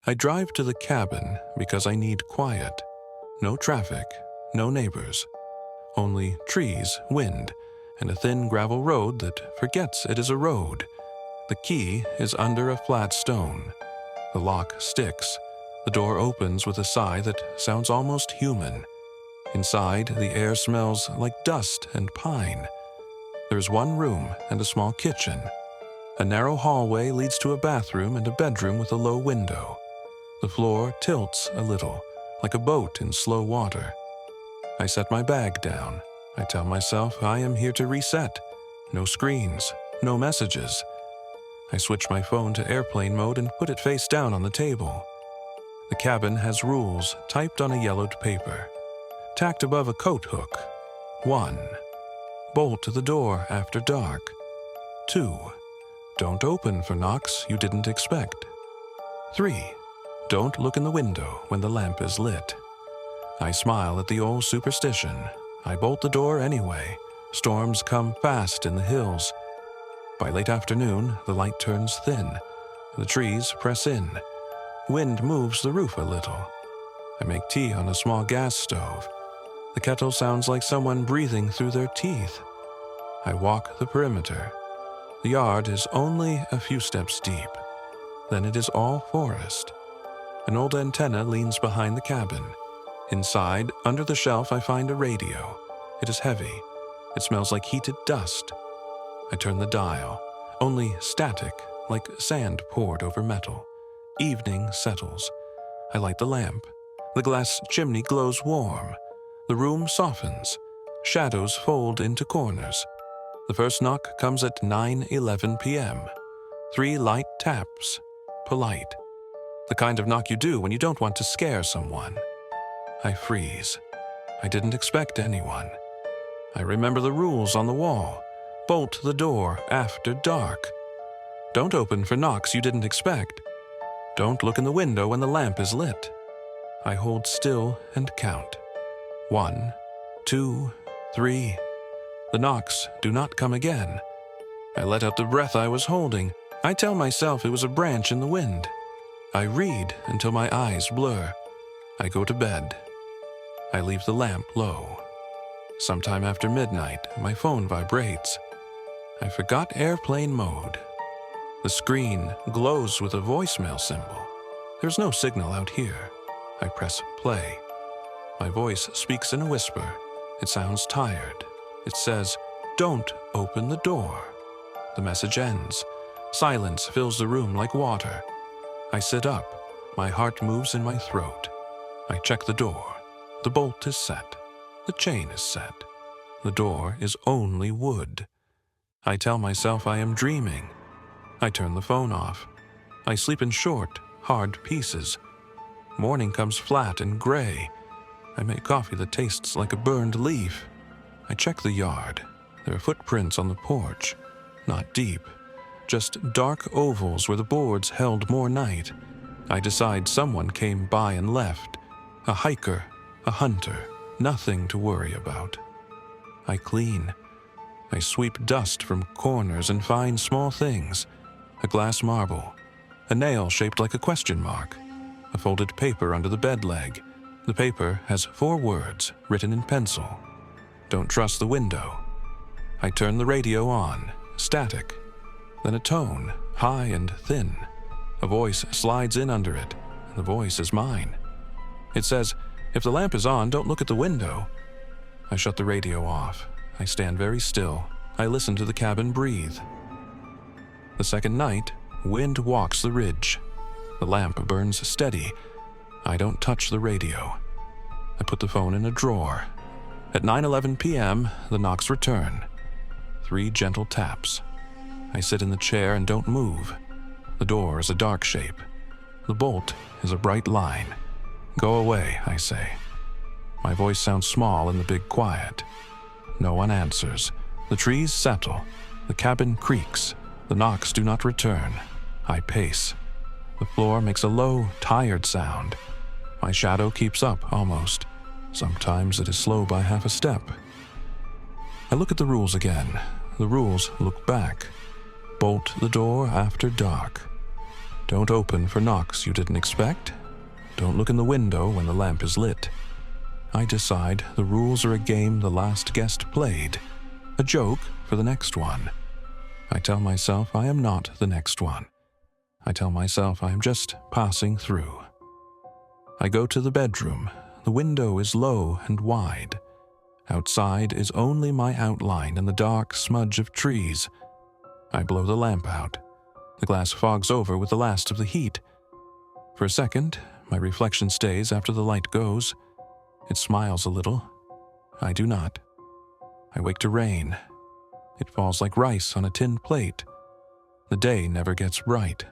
I drive to the cabin because I need quiet. No traffic, no neighbors. Only trees, wind, and a thin gravel road that forgets it is a road. The key is under a flat stone. The lock sticks. The door opens with a sigh that sounds almost human. Inside, the air smells like dust and pine. There's one room and a small kitchen. A narrow hallway leads to a bathroom and a bedroom with a low window. The floor tilts a little, like a boat in slow water. I set my bag down. I tell myself I am here to reset. No screens, no messages. I switch my phone to airplane mode and put it face down on the table. The cabin has rules typed on a yellowed paper, tacked above a coat hook. 1. Bolt the door after dark. 2. Don't open for knocks you didn't expect. 3. Don't look in the window when the lamp is lit. I smile at the old superstition. I bolt the door anyway. Storms come fast in the hills. By late afternoon, the light turns thin. The trees press in. Wind moves the roof a little. I make tea on a small gas stove. The kettle sounds like someone breathing through their teeth. I walk the perimeter. The yard is only a few steps deep. Then it is all forest. An old antenna leans behind the cabin. Inside, under the shelf, I find a radio. It is heavy. It smells like heated dust. I turn the dial. Only static, like sand poured over metal. Evening settles. I light the lamp. The glass chimney glows warm. The room softens. Shadows fold into corners. The first knock comes at 9:11 p.m. 3 light taps. Polite. The kind of knock you do when you don't want to scare someone. I freeze. I didn't expect anyone. I remember the rules on the wall. Bolt the door after dark. Don't open for knocks you didn't expect. Don't look in the window when the lamp is lit. I hold still and count. 1, 2, 3. The knocks do not come again. I let out the breath I was holding. I tell myself it was a branch in the wind. I read until my eyes blur. I go to bed. I leave the lamp low. Sometime after midnight, my phone vibrates. I forgot airplane mode. The screen glows with a voicemail symbol. There's no signal out here. I press play. My voice speaks in a whisper. It sounds tired. It says, "Don't open the door." The message ends. Silence fills the room like water. I sit up. My heart moves in my throat. I check the door. The bolt is set. The chain is set. The door is only wood. I tell myself I am dreaming. I turn the phone off. I sleep in short, hard pieces. Morning comes flat and gray. I make coffee that tastes like a burned leaf. I check the yard. There are footprints on the porch. Not deep. Just dark ovals where the boards held more night. I decide someone came by and left. A hiker, a hunter, nothing to worry about. I clean. I sweep dust from corners and find small things. A glass marble. A nail shaped like a question mark. A folded paper under the bed leg. The paper has 4 words written in pencil. Don't trust the window. I turn the radio on, static. Then a tone, high and thin. A voice slides in under it, and the voice is mine. It says, "If the lamp is on, don't look at the window." I shut the radio off. I stand very still. I listen to the cabin breathe. The second night, wind walks the ridge. The lamp burns steady. I don't touch the radio. I put the phone in a drawer. At 9:11 p.m., the knocks return. 3 gentle taps. I sit in the chair and don't move. The door is a dark shape. The bolt is a bright line. "Go away," I say. My voice sounds small in the big quiet. No one answers. The trees settle. The cabin creaks. The knocks do not return. I pace. The floor makes a low, tired sound. My shadow keeps up, almost. Sometimes it is slow by half a step. I look at the rules again. The rules look back. Bolt the door after dark. Don't open for knocks you didn't expect. Don't look in the window when the lamp is lit. I decide the rules are a game the last guest played, a joke for the next one. I tell myself I am not the next one. I tell myself I am just passing through. I go to the bedroom. The window is low and wide. Outside is only my outline and the dark smudge of trees. I blow the lamp out. The glass fogs over with the last of the heat. For a second, my reflection stays after the light goes. It smiles a little. I do not. I wake to rain. It falls like rice on a tin plate. The day never gets bright.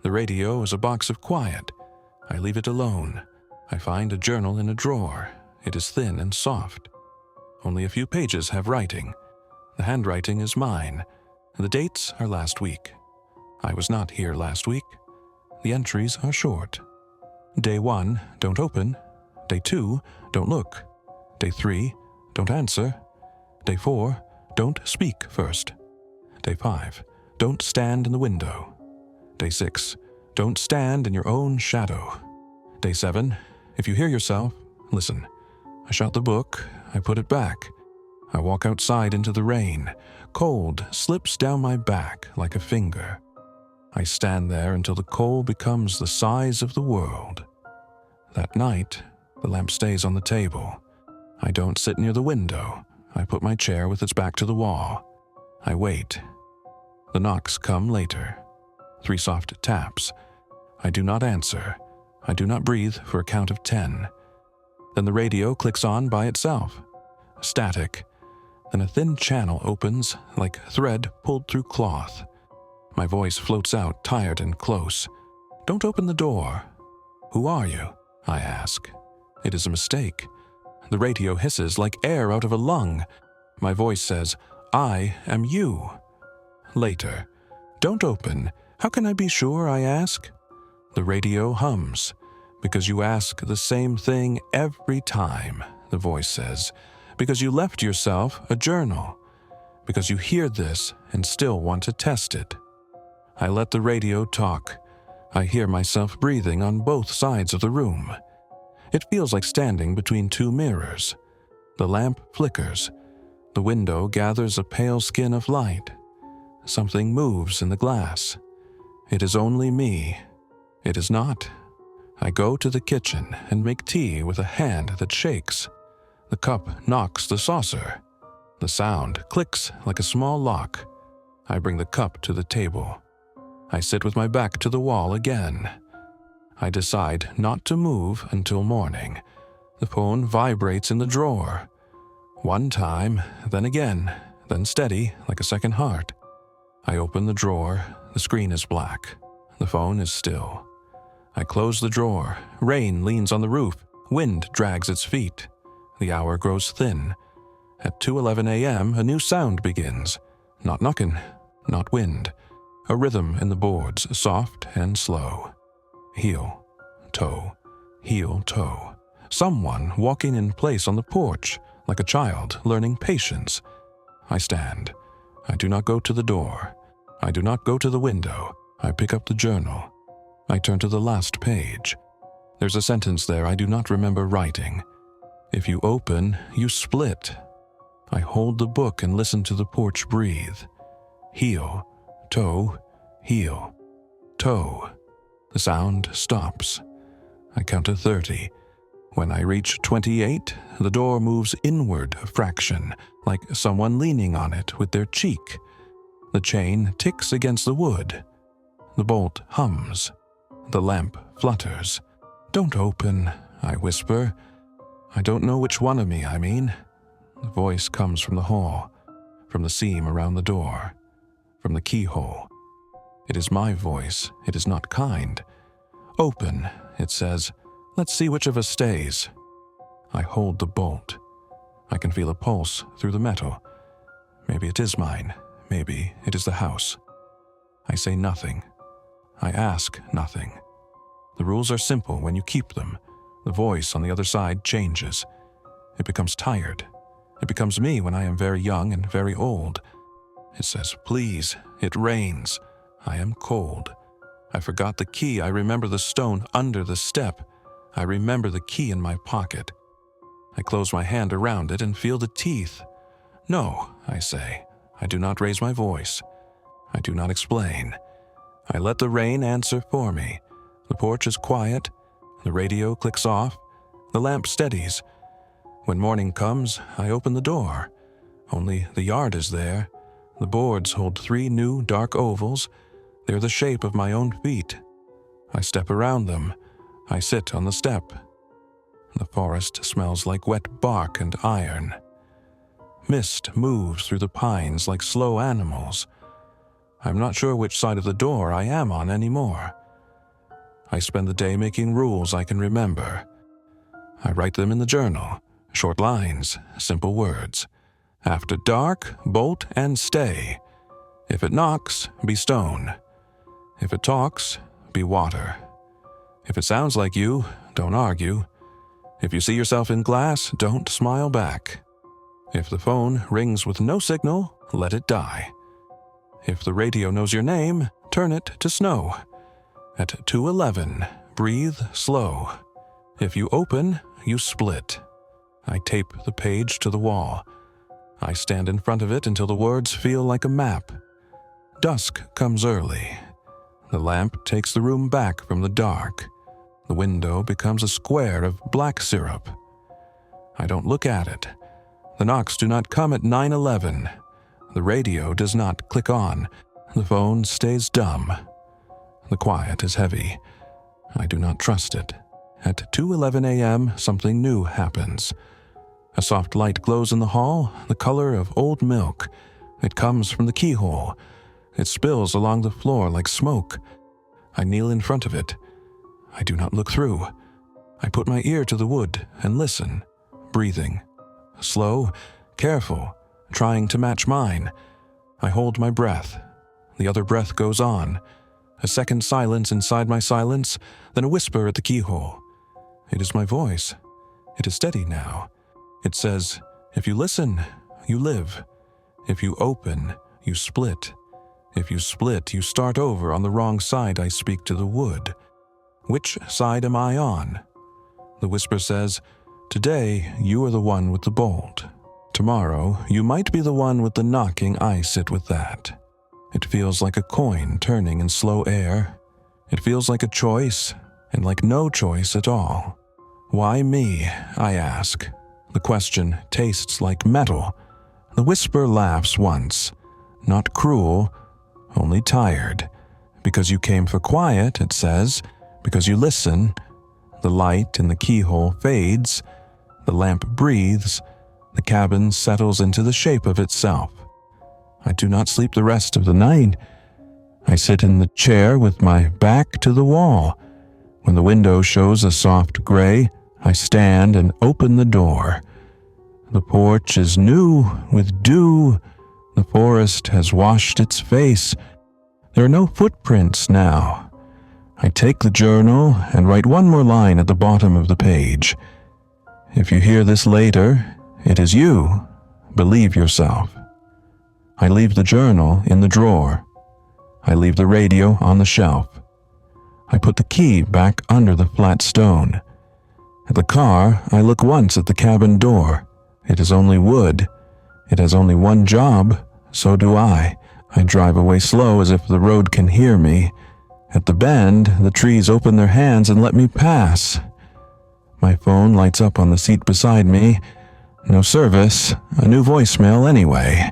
The radio is a box of quiet. I leave it alone. I find a journal in a drawer. It is thin and soft. Only a few pages have writing. The handwriting is mine. The dates are last week. I was not here last week. The entries are short. Day 1, don't open. Day 2, don't look. Day 3, don't answer. Day 4, don't speak first. Day 5, don't stand in the window. Day 6, don't stand in your own shadow. Day 7, if you hear yourself, listen. I shut the book, I put it back. I walk outside into the rain. Cold slips down my back like a finger. I stand there until the coal becomes the size of the world. That night, the lamp stays on the table. I don't sit near the window. I put my chair with its back to the wall. I wait. The knocks come later. 3 soft taps. I do not answer. I do not breathe for a count of 10. Then the radio clicks on by itself. Static. Then a thin channel opens like thread pulled through cloth. My voice floats out tired and close. Don't open the door. Who are you? I ask. It is a mistake. The radio hisses like air out of a lung. My voice says, I am you. Later. Don't open. How can I be sure, I ask? The radio hums. Because you ask the same thing every time, the voice says. Because you left yourself a journal. Because you hear this and still want to test it. I let the radio talk. I hear myself breathing on both sides of the room. It feels like standing between 2 mirrors. The lamp flickers. The window gathers a pale skin of light. Something moves in the glass. It is only me. It is not. I go to the kitchen and make tea with a hand that shakes. The cup knocks the saucer. The sound clicks like a small lock. I bring the cup to the table. I sit with my back to the wall again. I decide not to move until morning. The phone vibrates in the drawer. One time, then again, then steady like a second heart. I open the drawer. The screen is black. The phone is still. I close the drawer. Rain leans on the roof. Wind drags its feet. The hour grows thin. At 2:11 a.m., a new sound begins. Not knockin', not wind. A rhythm in the boards, soft and slow. Heel, toe, heel, toe. Someone walking in place on the porch, like a child learning patience. I stand. I do not go to the door. I do not go to the window. I pick up the journal. I turn to the last page. There's a sentence there I do not remember writing. If you open, you split. I hold the book and listen to the porch breathe. Heel, toe, heel, toe. The sound stops. I count to 30. When I reach 28, the door moves inward a fraction, like someone leaning on it with their cheek. The chain ticks against the wood. The bolt hums. The lamp flutters. Don't open, I whisper. I don't know which one of me I mean. The voice comes from the hall, from the seam around the door, from the keyhole. It is my voice. It is not kind. Open, it says. Let's see which of us stays. I hold the bolt. I can feel a pulse through the metal. Maybe it is mine. Maybe it is the house. I say nothing. I ask nothing. The rules are simple when you keep them. The voice on the other side changes. It becomes tired. It becomes me when I am very young and very old. It says, please, it rains. I am cold. I forgot the key. I remember the stone under the step. I remember the key in my pocket. I close my hand around it and feel the teeth. No, I say. I do not raise my voice. I do not explain. I let the rain answer for me. The porch is quiet. The radio clicks off. The lamp steadies. When morning comes, I open the door. Only the yard is there. The boards hold 3 new dark ovals. They're the shape of my own feet. I step around them. I sit on the step. The forest smells like wet bark and iron. Mist moves through the pines like slow animals. I'm not sure which side of the door I am on anymore. I spend the day making rules I can remember. I write them in the journal, short lines, simple words. After dark, bolt and stay. If it knocks, be stone. If it talks, be water. If it sounds like you, don't argue. If you see yourself in glass, don't smile back. If the phone rings with no signal, let it die. If the radio knows your name, turn it to snow. At 2:11, breathe slow. If you open, you split. I tape the page to the wall. I stand in front of it until the words feel like a map. Dusk comes early. The lamp takes the room back from the dark. The window becomes a square of black syrup. I don't look at it. The knocks do not come at 9:11. The radio does not click on. The phone stays dumb. The quiet is heavy. I do not trust it. At 2:11 a.m., something new happens. A soft light glows in the hall, the color of old milk. It comes from the keyhole. It spills along the floor like smoke. I kneel in front of it. I do not look through. I put my ear to the wood and listen, breathing. Slow, careful, trying to match mine. I hold my breath. The other breath goes on. A second silence inside my silence, then a whisper at the keyhole. It is my voice. It is steady now. It says, if you listen, you live. If you open, you split. If you split, you start over on the wrong side. I speak to the wood. Which side am I on? The whisper says, today you are the one with the bolt. Tomorrow you might be the one with the knocking. I sit with that. It feels like a coin turning in slow air. It feels like a choice, and like no choice at all. Why me? I ask. The question tastes like metal. The whisper laughs once. Not cruel, only tired. Because you came for quiet, it says. Because you listen. The light in the keyhole fades. The lamp breathes. The cabin settles into the shape of itself. I do not sleep the rest of the night. I sit in the chair with my back to the wall. When the window shows a soft gray, I stand and open the door. The porch is new with dew. The forest has washed its face. There are no footprints now. I take the journal and write one more line at the bottom of the page. If you hear this later, it is you. Believe yourself. I leave the journal in the drawer. I leave the radio on the shelf. I put the key back under the flat stone. At the car, I look once at the cabin door. It is only wood. It has only one job. So do I. I drive away slow as if the road can hear me. At the bend, the trees open their hands and let me pass. My phone lights up on the seat beside me. No service, a new voicemail anyway.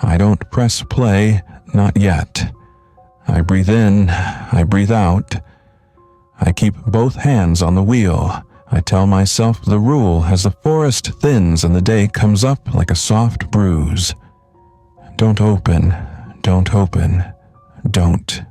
I don't press play, not yet. I breathe in, I breathe out. I keep both hands on the wheel. I tell myself the rule as the forest thins and the day comes up like a soft bruise. Don't open, don't open, don't.